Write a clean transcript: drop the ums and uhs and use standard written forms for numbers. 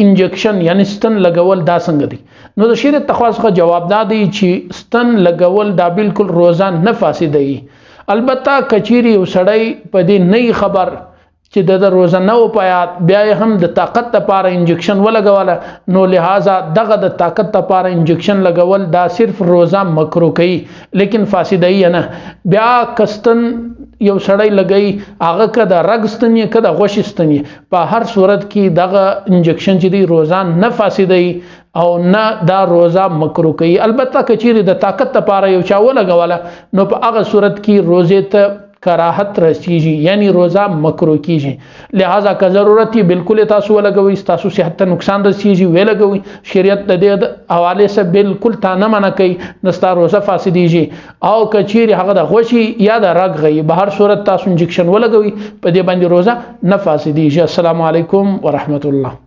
انجکشن یعنی ستن لګول دا څنګه دی؟ نو د شریعت تخوا څخه جواب دا دی چې ستن لګول دا بالکل روزه نه فاسدوي. البته کچيري وسړی په دې نه خبر چې د روزه نه او پیا بیا هم د طاقت لپاره انجکشن ولګوله، نو لہذا دغه د طاقت لپاره انجکشن لګول دا صرف روزه مکروه کوي لیکن فاسدوي نه. بیا کستن یو سړی لګي هغه کده رګستنی کده غوښستنی په هر صورت کې دغه انجکشن چې دی روزه نه فاسدوي او نه دا روزه مکروه کوي. البته کچيري د طاقت لپاره یو چا ولګوله نو په هغه صورت کې روزه ته کراهت رسیږي یعنی روزه مکروه کیږي. لہذا که ضرورت بالکل تاسو ولګوي تاسو صحت ته نقصان رسیږي وی لګوي، شریعت د دې حواله سره بالکل تا نه منع کوي نستا روزه فاسديږي. او کچيري هغه د غوشي یا د رګ غي به هر صورت تاسو انجکشن ولګوي په دې باندې روزه نه فاسديږي. السلام علیکم ورحمت الله.